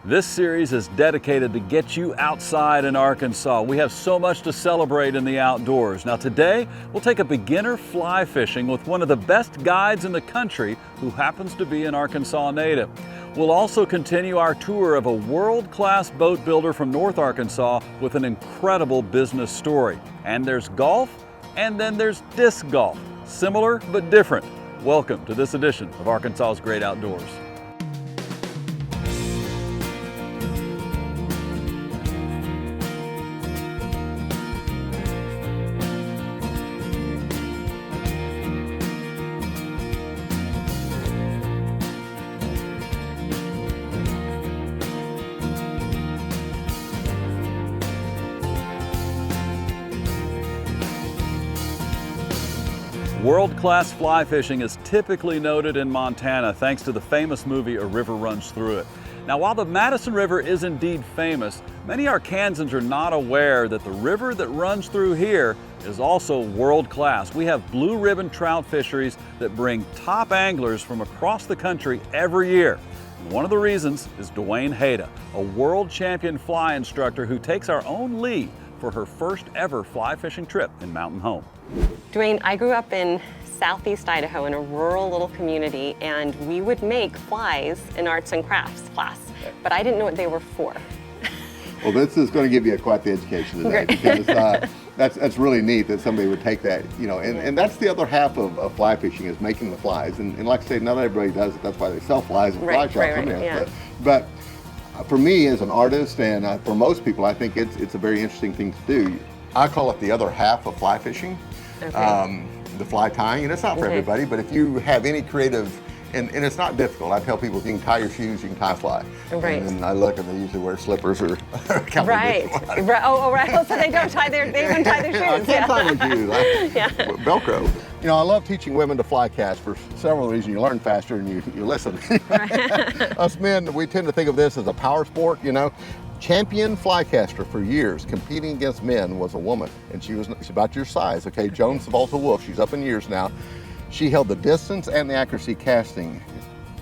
This series is dedicated to get you outside in Arkansas. We have so much to celebrate in the outdoors. Now today, we'll take a beginner fly fishing with one of the best guides in the country who happens to be an Arkansas native. We'll also continue our tour of a world-class boat builder from North Arkansas with an incredible business story. And there's golf, and then there's disc golf. Similar but different. Welcome to this edition of Arkansas's Great Outdoors. World-class fly fishing is typically noted in Montana thanks to the famous movie A River Runs Through It. Now, while the Madison River is indeed famous, many Arkansans are not aware that the river that runs through here is also world-class. We have blue ribbon trout fisheries that bring top anglers from across the country every year. And one of the reasons is Dwayne Hayda, a world champion fly instructor who takes our own Lee for her first ever fly fishing trip in Mountain Home. Dwayne, I grew up in southeast Idaho in a rural little community, and we would make flies in arts and crafts class, but I didn't know what they were for. Well, this is going to give you quite the education today, because that's really neat that somebody would take that, you know, and that's the other half of fly fishing, is making the flies. And like I say, not everybody does it. That's why they sell flies and fly shops. Yeah. But for me as an artist, and for most people, I think it's a very interesting thing to do. I call it the other half of fly fishing. Okay. The fly tying, and it's not for everybody, but if you have any creative, and it's not difficult. I tell people, if you can tie your shoes, you can tie a fly. Right. And then I look, and they usually wear slippers or Right. Oh, right. So they don't tie they even tie their shoes. I can't tie my shoes. Yeah. Velcro. You know, I love teaching women to fly cast for several reasons. You learn faster and you listen. Us men, we tend to think of this as a power sport, you know. Champion fly caster for years, competing against men, was a woman, and she's about your size, okay? Joan Savalta Wolf, she's up in years now. She held the distance and the accuracy casting,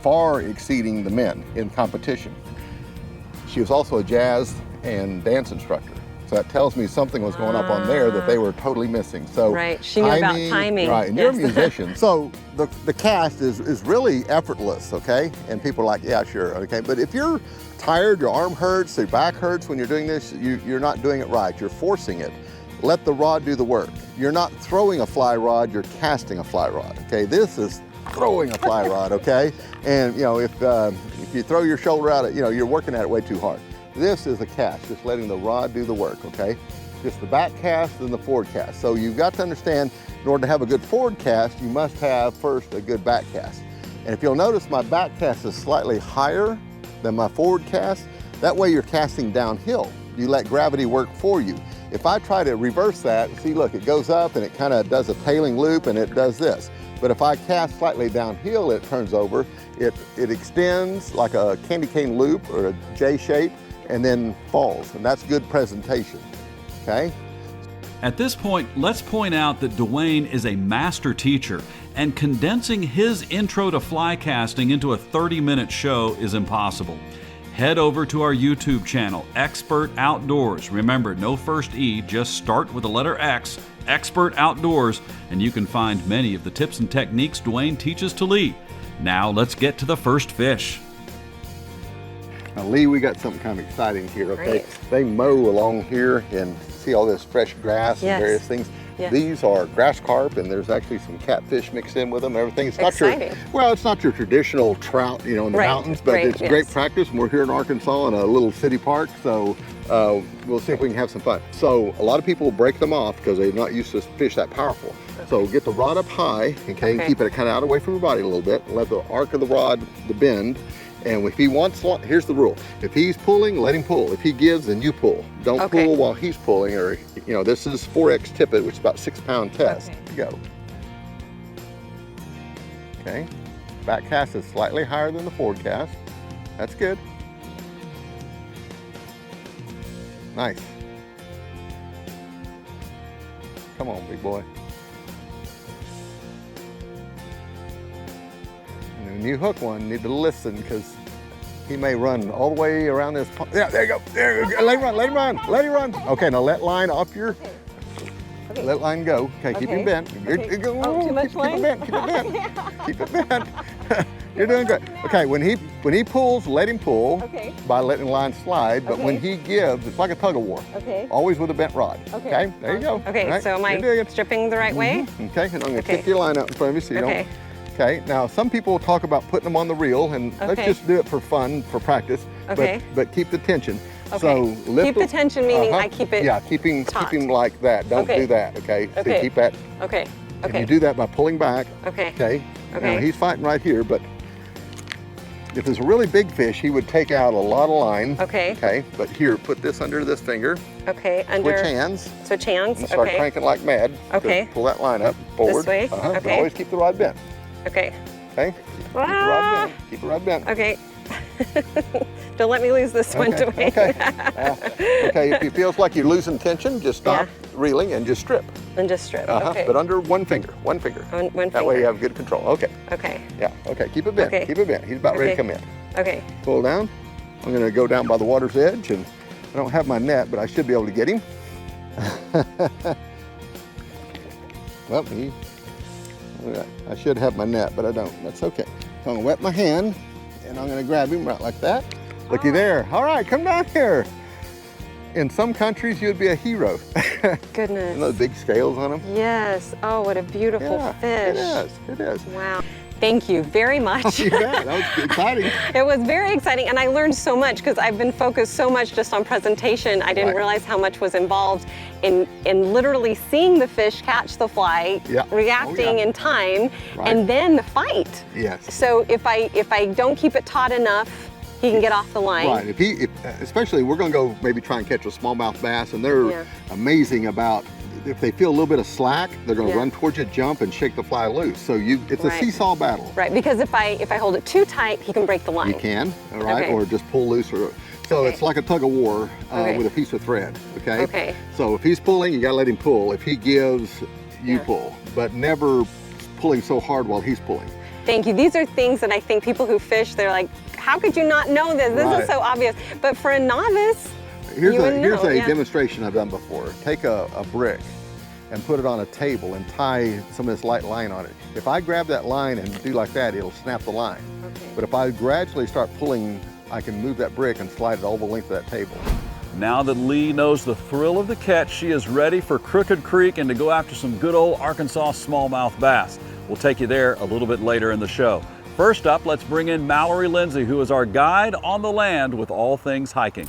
far exceeding the men in competition. She was also a jazz and dance instructor. So that tells me something was going up on there that they were totally missing. So right, she knew about timing. Right, and you're a musician. So the cast is really effortless, okay? And people are like, yeah, sure, okay? But if you're tired, your arm hurts, your back hurts when you're doing this, you're not doing it right. You're forcing it. Let the rod do the work. You're not throwing a fly rod, you're casting a fly rod, okay? This is throwing a fly rod, okay? And you know, if you throw your shoulder out, you know, you're working at it way too hard. This is a cast, just letting the rod do the work, okay? Just the back cast and the forward cast. So you've got to understand, in order to have a good forward cast, you must have first a good back cast. And if you'll notice, my back cast is slightly higher than my forward cast. That way you're casting downhill. You let gravity work for you. If I try to reverse that, see, look, it goes up and it kind of does a tailing loop and it does this. But if I cast slightly downhill, it turns over, it extends like a candy cane loop or a J shape, and then falls, and that's good presentation, okay? At this point, let's point out that Dwayne is a master teacher, and condensing his intro to fly casting into a 30-minute show is impossible. Head over to our YouTube channel, Expert Outdoors. Remember, no first E, just start with the letter X, Expert Outdoors, and you can find many of the tips and techniques Dwayne teaches to Lee. Now let's get to the first fish. Now, Lee, we got something kind of exciting here, okay? Great. They mow along here and see all this fresh grass and various things. Yeah. These are grass carp, and there's actually some catfish mixed in with them and everything. It's Exciting. It's not your traditional trout, you know, in the mountains, but it's great practice. And we're here in Arkansas in a little city park, so we'll see if we can have some fun. So a lot of people break them off because they're not used to fish that powerful. So get the rod up high, okay, and keep it kind of out away from your body a little bit. Let the arc of the rod, the bend. And if he wants, here's the rule. If he's pulling, let him pull. If he gives, then you pull. Don't pull while he's pulling, or, you know, this is 4X tippet, which is about 6-pound test. Go. Okay. Back cast is slightly higher than the forward cast. That's good. Nice. Come on, big boy. And when you hook one, you need to listen, because He may run all the way around this pond. Yeah, there you go. There you go. Let him run, let him run, let him run. Okay, now let line off your, Okay. let line go. Okay, keep Okay. him bent. Okay. Oh, too much line? Keep it bent, keep it bent. Keep it bent. You're doing good. Okay, when he pulls, let him pull Okay. by letting the line slide, but when Okay. he gives, it's like a tug of war. Okay. Always with a bent rod. Okay. There you go. Okay, All right, so am you're doing I it. stripping the right way? Okay, and I'm gonna Okay. kick your line out in front of you so you Okay. don't. Okay, now some people talk about putting them on the reel, and let's Okay. just do it for fun, for practice, Okay. but keep the tension. Okay. So lift Keep the tension meaning I keep it Yeah, keep him taut. like that. Don't Okay. do that, okay? So Okay. keep that. Okay. And Okay. you do that by pulling back, Okay. okay? Okay. Now he's fighting right here, but if it's a really big fish, he would take out a lot of line. Okay. Okay, but here, put this under this finger, Okay. Under. switch hands, Switch hands. and start Okay. cranking like mad. to Okay. Pull that line up, forward. way? But Okay. always keep the rod bent, Okay. okay? Keep the rod bent, keep the rod bent. Okay. Don't let me lose this one, Okay, Dwayne. okay. Okay, if it feels like you're losing tension, just stop reeling and just strip. And just strip. Uh-huh. Okay. But under one finger, one finger. One That way you finger. have good control. Okay, Okay. yeah, okay, keep it bent, Okay. keep it bent. He's about ready to Okay. come in. Okay. Pull down. I'm gonna go down by the water's edge, and I don't have my net, but I should be able to get him. Well, I should have my net, but I don't. That's okay. So I'm gonna wet my hand, and I'm gonna grab him right like that. Looky there. All right, come down here. In some countries, you'd be a hero. Goodness. And those big scales on them. Yes. Oh, what a beautiful Yeah, fish. it is. It is. Wow. Thank you very much. You bet. That was exciting. It was very exciting, and I learned so much because I've been focused so much just on presentation. I didn't Right. realize how much was involved in literally seeing the fish catch the fly, Yeah. reacting Oh, yeah. in time, Right. and then the fight. Yes. So if I don't keep it taut enough, he can get off the line. Right. Especially, we're going to go maybe try and catch a smallmouth bass, and they're Yeah. amazing about. If they feel a little bit of slack, they're going to Yeah. run towards you, jump, and shake the fly loose. So it's a Right. seesaw battle. Right, because if I hold it too tight, he can break the line. You can, all right, Okay. or just pull loose. So Okay. it's like a tug of war Okay. with a piece of thread. Okay. Okay. So if he's pulling, you got to let him pull. If he gives, you Yeah. pull, but never pulling so hard while he's pulling. Thank you. These are things that I think people who fish, they're like, how could you not know this? This Right. is so obvious. But for a novice, Here's you a wouldn't know, yeah. demonstration I've done before. Take a brick and put it on a table and tie some of this light line on it. If I grab that line and do like that, it'll snap the line. Okay. But if I gradually start pulling, I can move that brick and slide it all the length of that table. Now that Lee knows the thrill of the catch, she is ready for Crooked Creek and to go after some good old Arkansas smallmouth bass. We'll take you there a little bit later in the show. First up, let's bring in Mallory Lindsay, who is our guide on the land with all things hiking.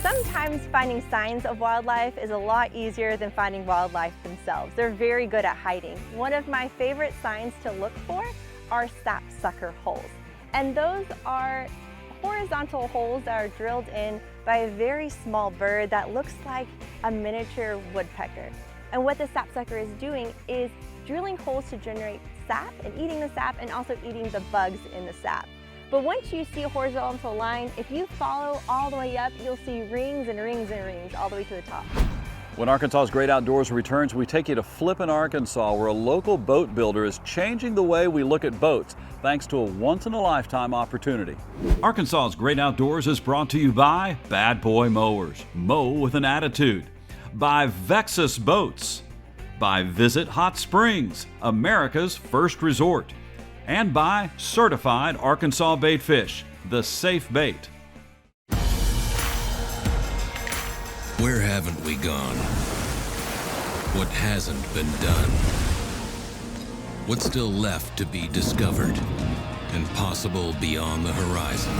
Sometimes finding signs of wildlife is a lot easier than finding wildlife themselves. They're very good at hiding. One of my favorite signs to look for are sapsucker holes. And those are horizontal holes that are drilled in by a very small bird that looks like a miniature woodpecker. And what the sapsucker is doing is drilling holes to generate sap and eating the sap and also eating the bugs in the sap. But once you see a horizontal line, if you follow all the way up, you'll see rings and rings and rings all the way to the top. When Arkansas's Great Outdoors returns, we take you to Flippin, Arkansas, where a local boat builder is changing the way we look at boats, thanks to a once-in-a-lifetime opportunity. Arkansas's Great Outdoors is brought to you by Bad Boy Mowers, mow with an attitude, by Vexus Boats, by Visit Hot Springs, America's first resort, and by Certified Arkansas Bait Fish, the safe bait. Where haven't we gone? What hasn't been done? What's still left to be discovered and possible beyond the horizon?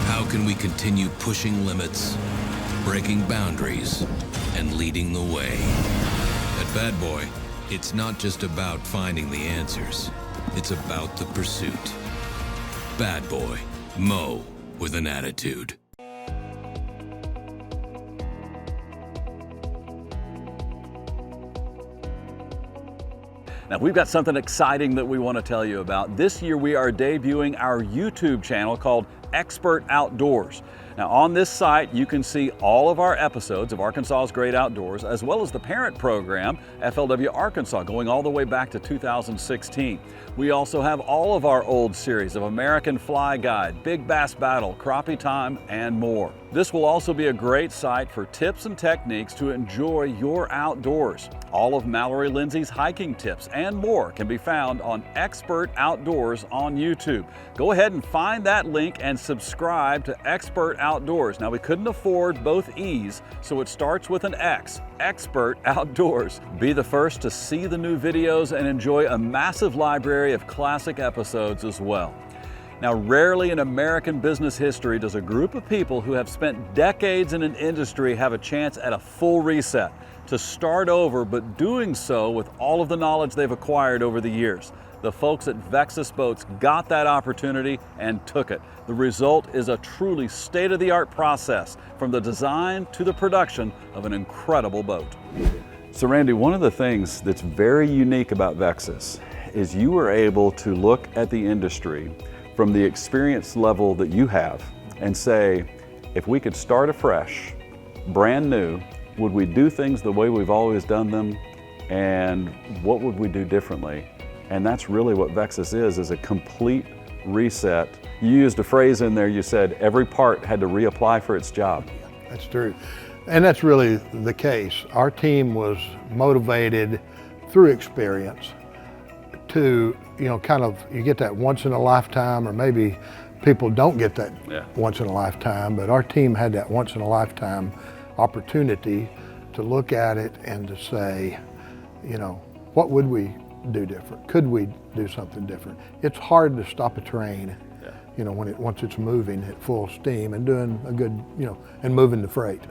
How can we continue pushing limits, breaking boundaries, and leading the way? At Bad Boy, it's not just about finding the answers, it's about the pursuit. Bad Boy, mow with an attitude. Now, we've got something exciting that we want to tell you about. This year, we are debuting our YouTube channel called Expert Outdoors. Now on this site, you can see all of our episodes of Arkansas's Great Outdoors, as well as the parent program, FLW Arkansas, going all the way back to 2016. We also have all of our old series of American Fly Guide, Big Bass Battle, Crappie Time, and more. This will also be a great site for tips and techniques to enjoy your outdoors. All of Mallory Lindsay's hiking tips and more can be found on Expert Outdoors on YouTube. Go ahead and find that link and subscribe to Expert Outdoors. Now, we couldn't afford both E's, so it starts with an X, Expert Outdoors. Be the first to see the new videos and enjoy a massive library of classic episodes as well. Now, rarely in American business history does a group of people who have spent decades in an industry have a chance at a full reset, to start over, but doing so with all of the knowledge they've acquired over the years. The folks at Vexus Boats got that opportunity and took it. The result is a truly state-of-the-art process, from the design to the production of an incredible boat. So Randy, one of the things that's very unique about Vexus is you were able to look at the industry from the experience level that you have and say, if we could start afresh, brand new, would we do things the way we've always done them, and what would we do differently? And that's really what Vexus is a complete reset. You used a phrase in there, you said every part had to reapply for its job. That's true. And that's really the case. Our team was motivated through experience to, kind of, you get that once in a lifetime, or maybe people don't get that once in a lifetime, but our team had that once in a lifetime opportunity to look at it and to say, what would we do different? Could we do something different? It's hard to stop a train, once it's moving at full steam and doing a good, and moving the freight.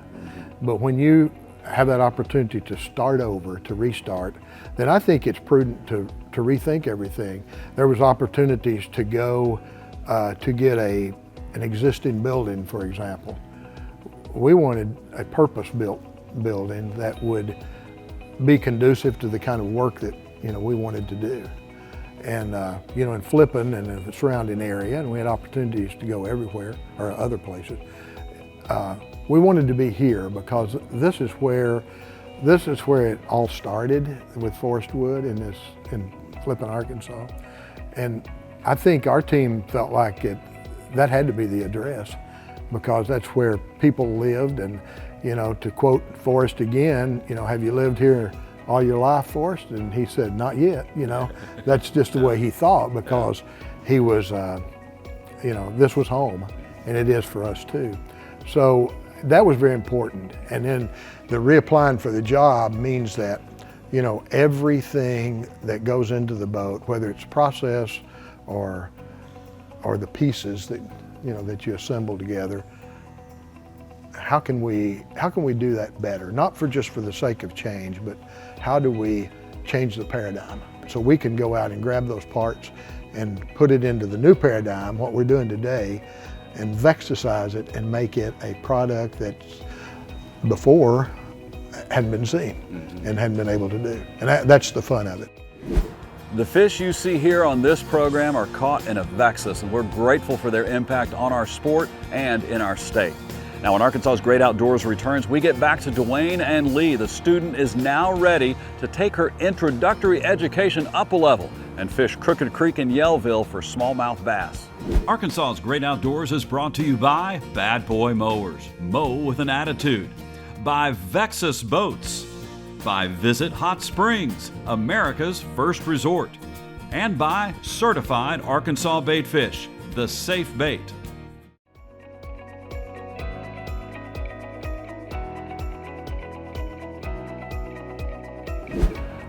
But when you have that opportunity to start over, to restart, then I think it's prudent to rethink everything. There was opportunities to go to get an existing building, for example. We wanted a purpose-built building that would be conducive to the kind of work that we wanted to do. And in Flippin and the surrounding area, and we had opportunities to go everywhere or other places. We wanted to be here because this is where it all started with Forest Wood in Flippin, Arkansas. And I think our team felt like that had to be the address, because that's where people lived. And to quote Forrest again, have you lived here all your life, Forrest? And he said, not yet. That's just the way he thought, because he was, this was home, and it is for us too. So that was very important. And then the reapplying for the job means that, everything that goes into the boat, whether it's process or the pieces that that you assemble together, how can we do that better? Not just for the sake of change, but how do we change the paradigm so we can go out and grab those parts and put it into the new paradigm, what we're doing today, and Vexusize it and make it a product that before hadn't been seen and hadn't been able to do. And that's the fun of it. The fish you see here on this program are caught in a Vexus, and we're grateful for their impact on our sport and in our state. Now, when Arkansas's Great Outdoors returns, we get back to Dwayne and Lee. The student is now ready to take her introductory education up a level and fish Crooked Creek in Yellville for smallmouth bass. Arkansas's Great Outdoors is brought to you by Bad Boy Mowers, mow with an attitude, by Vexus Boats, by Visit Hot Springs, America's first resort, and by Certified Arkansas Bait Fish, the safe bait.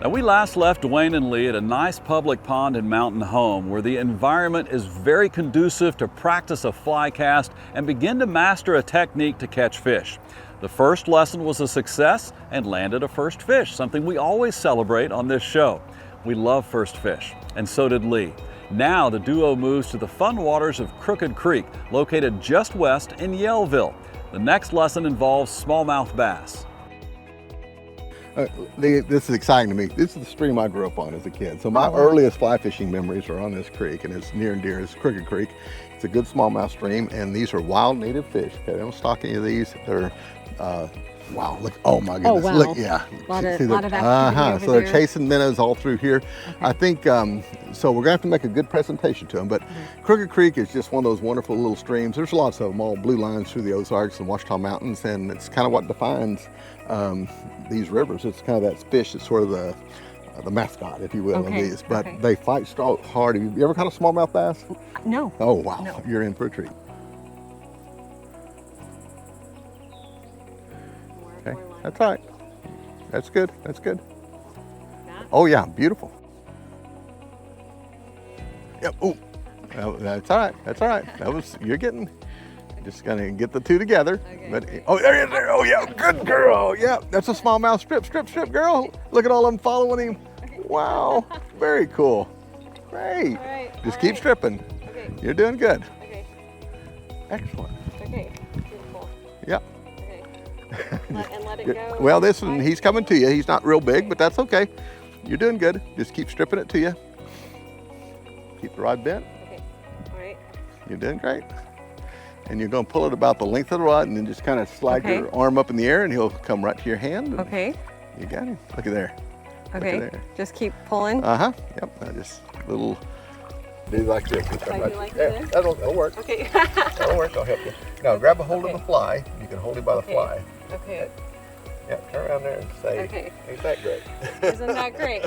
Now, we last left Dwayne and Lee at a nice public pond and mountain home where the environment is very conducive to practice a fly cast and begin to master a technique to catch fish. The first lesson was a success and landed a first fish, something we always celebrate on this show. We love first fish, and so did Lee. Now the duo moves to the fun waters of Crooked Creek, located just west in Yellville. The next lesson involves smallmouth bass. This is exciting to me. This is the stream I grew up on as a kid. So my Oh, wow. earliest fly fishing memories are on this creek, and it's near and dear. It's Crooked Creek. It's a good smallmouth stream, and these are wild native fish. Okay, they don't stock any of these. They're wow, look, oh my goodness. wow. Look, yeah. Lot of they're- activity over So they're there. chasing minnows all through here. I think, so we're gonna have to make a good presentation to them, but Crooked Creek is just one of those wonderful little streams. There's lots of them, all blue lines through the Ozarks and Ouachita Mountains, and it's kind of what defines these rivers. It's kind of that fish that's sort of the mascot, if you will, Okay, of these. But okay. they fight hard. Have you ever caught a smallmouth bass? No. Oh, wow. No. You're in for a treat. Okay, that's all right. That's good. That's good. Oh yeah, beautiful. Yep. Oh, that's all right. That's all right. That was you're getting. Just gonna get the two together. But oh, there he is. There. Oh yeah, good girl. Yeah, that's a smallmouth strip, girl. Look at all of them following him. Wow, very cool. Great. Just keep stripping. Okay. You're doing good. Okay. Excellent. Okay. Beautiful. Yep. Okay. And let it go. Well, this one, he's coming to you. He's not real big, but that's okay. You're doing good. Just keep stripping it to you. Keep the rod bent. Okay. All right. You're doing great. And you're going to pull it about the length of the rod and then just kind of slide Okay. your arm up in the air and he'll come right to your hand. and Okay. You got him. Look at there. Okay. there. Just keep pulling. Uh-huh. Yep. Now just little, do like this. Just come Like you like there. this? That'll work. Okay. That'll work. I'll help you. Now grab a hold of the fly. You can hold him by the Okay. fly. Okay. Yeah, turn around there and say, Okay. ain't that great? Isn't that great?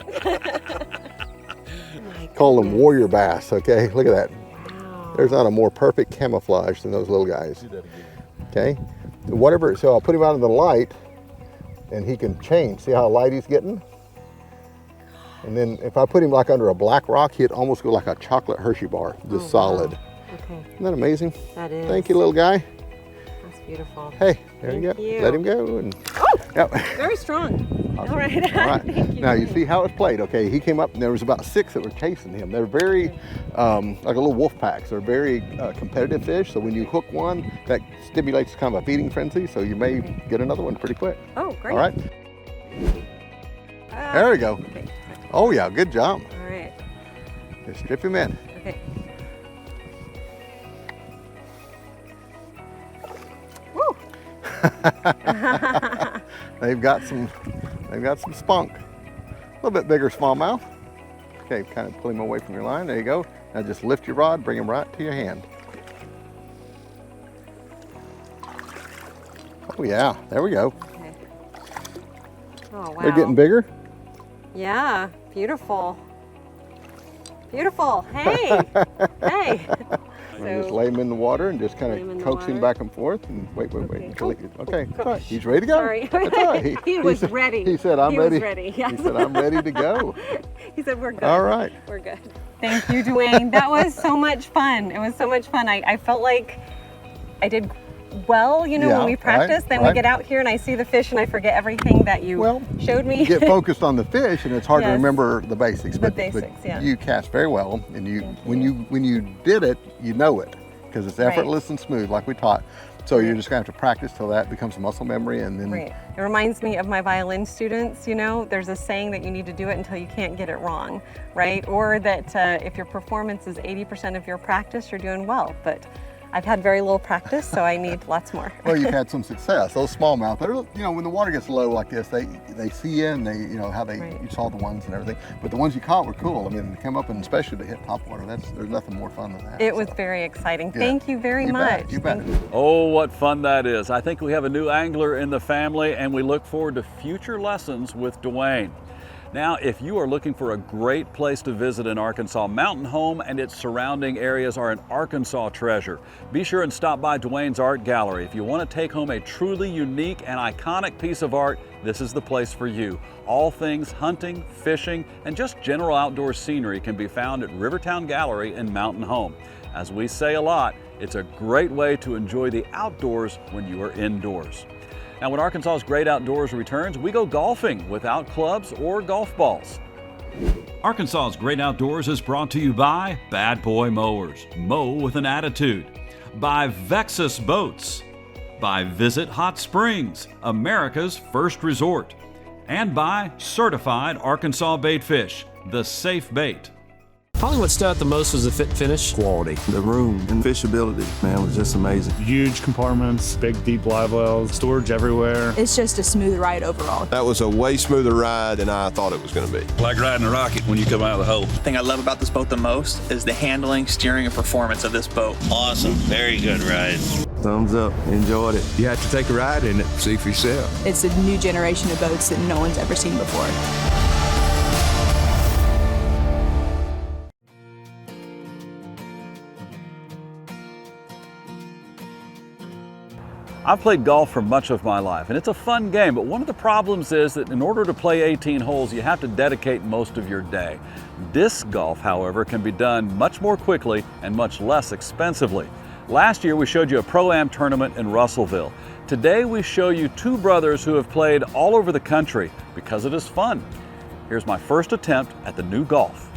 Call them warrior bass, okay? Look at that. Wow. There's not a more perfect camouflage than those little guys. Okay? Whatever, so I'll put him out in the light and he can change. See how light he's getting? And then if I put him like under a black rock, he'd almost go like a chocolate Hershey bar, just solid. Okay. Isn't that amazing? That is. Thank you, little guy. That's beautiful. Hey, there you Thank go. you. Let him go. And, yep. Very strong. All right. All right. Thank you. Now you see how it's played. Okay, he came up and there was about 6 that were chasing him. They're very, like a little wolf pack. So they're very competitive fish. So when you hook one, that stimulates kind of a feeding frenzy. So you may get another one pretty quick. Oh, great. All right. There we go. Okay. Oh yeah, good job. All right. Just strip him in. Okay. Woo. They've got some spunk. A little bit bigger smallmouth. Okay, kind of pull him away from your line. There you go. Now just lift your rod, bring him right to your hand. Oh yeah, there we go. Okay. Oh, wow. They're getting bigger. Yeah, beautiful. Beautiful. Hey. Hey. We just lay him in the water and just kind Lay him in of the coax him water. back and forth and wait. Okay. Until okay, it's all right. He's ready to go. Sorry. That's all right. He was said- ready. He said, I'm He was ready. ready, yes. He said, I'm ready to go. He said, we're good. All right. We're good. Thank you, Dwayne. That was so much fun. It was so much fun. I felt like I did well, you know, Yeah, when we practice. Then right. we get out here and I see the fish and I forget everything that you Well, showed me. You get focused on the fish and it's hard to Yes. remember the basics. The But basics, yeah. you cast very well and when you did it, you know it because it's effortless and smooth like we taught. So you're just gonna have to practice till that becomes a muscle memory and then Right. It reminds me of my violin students, you know, there's a saying that you need to do it until you can't get it wrong, right? Or that if your performance is 80% of your practice, you're doing well. But I've had very little practice, so I need lots more. well, you've had some success. Those smallmouth, they're, you know, when the water gets low like this, they see you and they, you know, how they, Right. you saw the ones and everything. But the ones you caught were cool. I mean, to come up and especially to hit top water, there's nothing more fun than that. It was So, very exciting. yeah. Thank you very You much. bet, you bet. Thank you. Oh, what fun that is. I think we have a new angler in the family and we look forward to future lessons with Dwayne. Now, if you are looking for a great place to visit in Arkansas, Mountain Home and its surrounding areas are an Arkansas treasure. Be sure and stop by Dwayne's Art Gallery. If you want to take home a truly unique and iconic piece of art, this is the place for you. All things hunting, fishing, and just general outdoor scenery can be found at Rivertown Gallery in Mountain Home. As we say a lot, it's a great way to enjoy the outdoors when you are indoors. Now, when Arkansas's Great Outdoors returns, we go golfing without clubs or golf balls. Arkansas's Great Outdoors is brought to you by Bad Boy Mowers, mow with an attitude, by Vexus Boats, by Visit Hot Springs, America's first resort, And by certified Arkansas Bait Fish, the safe bait. Probably what stood out the most was the fit finish. Quality. The room and fishability, man, was just amazing. Huge compartments, big deep live wells, storage everywhere. It's just a smooth ride overall. That was a way smoother ride than I thought it was going to be. Like riding a rocket when you come out of the hole. The thing I love about this boat the most is the handling, steering, and performance of this boat. Awesome. Very good ride. Thumbs up. Enjoyed it. You have to take a ride in it, see for yourself. It's a new generation of boats that no one's ever seen before. I've played golf for much of my life, and it's a fun game, but one of the problems is that in order to play 18 holes, you have to dedicate most of your day. Disc golf, however, can be done much more quickly and much less expensively. Last year, we showed you a Pro-Am tournament in Russellville. Today, we show you two brothers who have played all over the country because it is fun. Here's my first attempt at the new golf.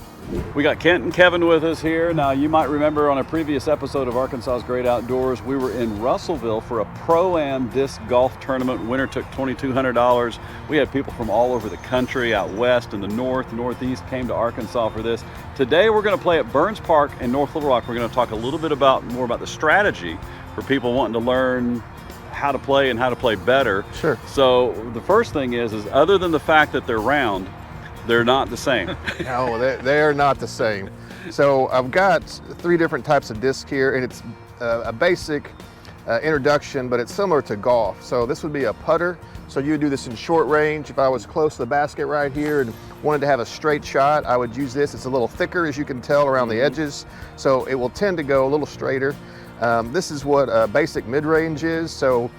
We got Kent and Kevin with us here. Now, you might remember on a previous episode of Arkansas's Great Outdoors, we were in Russellville for a Pro-Am disc golf tournament. Winner took $2,200. We had people from all over the country, out west and the north, northeast, came to Arkansas for this. Today, we're going to play at Burns Park in North Little Rock. We're going to talk a little bit more about the strategy for people wanting to learn how to play and how to play better. Sure. So the first thing is other than the fact that they're round, they're not the same. No, they are not the same. So I've got 3 different types of discs here, and it's a basic introduction, but it's similar to golf. So this would be a putter. So you would do this in short range. If I was close to the basket right here and wanted to have a straight shot, I would use this. It's a little thicker, as you can tell, around the edges. So it will tend to go a little straighter. This is what a basic mid-range is. So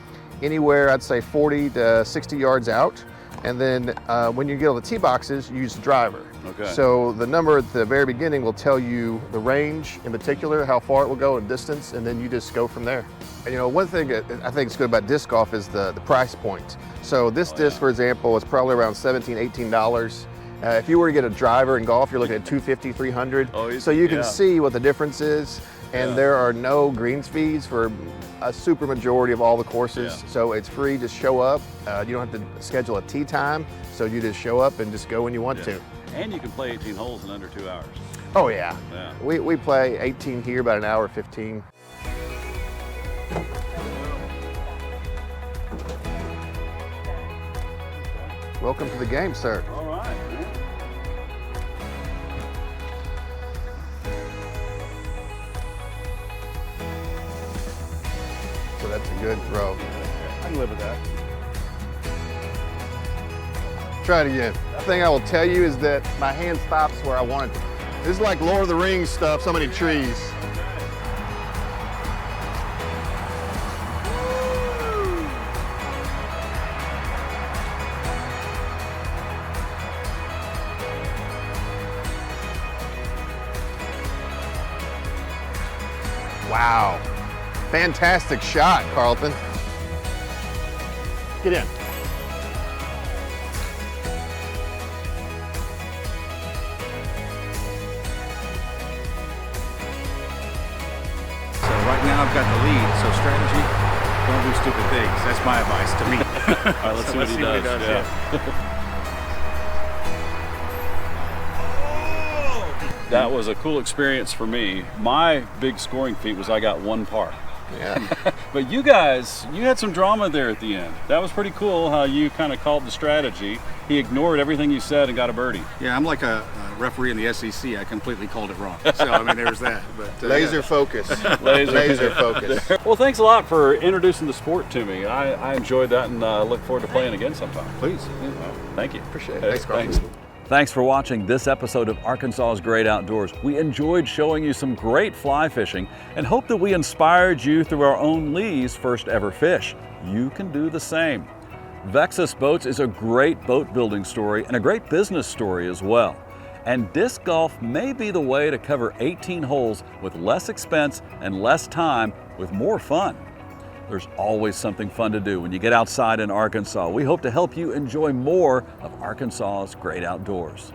anywhere, I'd say 40 to 60 yards out. And then when you get on the tee boxes, you use the driver. Okay. So the number at the very beginning will tell you the range in particular, how far it will go in distance, and then you just go from there. And you know, one thing that I think is good about disc golf is the price point. So this disc, for example, is probably around $17, $18. If you were to get a driver in golf, you're looking at $250, $300. So you can see what the difference is. And there are no greens fees for a super majority of all the courses. So it's free, just show up. You don't have to schedule a tee time. So you just show up and just go when you want to. And you can play 18 holes in under 2 hours. Oh yeah. We play 18 here, about an hour 15. Welcome to the game, sir. All right. So that's a good throw. I can live with that. Try it again. The thing I will tell you is that my hand stops where I want it to. This is like Lord of the Rings stuff, so many trees. Wow. Fantastic shot, Carlton. Get in. So right now I've got the lead, so strategy, don't do stupid things. That's my advice to me. All right, let's see what he does. That was a cool experience for me. My big scoring feat was I got 1 par. Yeah. But you guys, you had some drama there at the end. That was pretty cool how you kind of called the strategy. He ignored everything you said and got a birdie. Yeah, I'm like a referee in the SEC. I completely called it wrong. So, I mean, there's that. But, Laser focus. Laser focus. Well, thanks a lot for introducing the sport to me. I enjoyed that and look forward to playing again sometime. Please. Thank you. Appreciate it. Thanks, Carlton. Thanks for watching this episode of Arkansas's Great Outdoors. We enjoyed showing you some great fly fishing and hope that we inspired you through our own Lee's first ever fish. You can do the same. Vexus Boats is a great boat building story and a great business story as well. And disc golf may be the way to cover 18 holes with less expense and less time with more fun. There's always something fun to do when you get outside in Arkansas. We hope to help you enjoy more of Arkansas's Great Outdoors.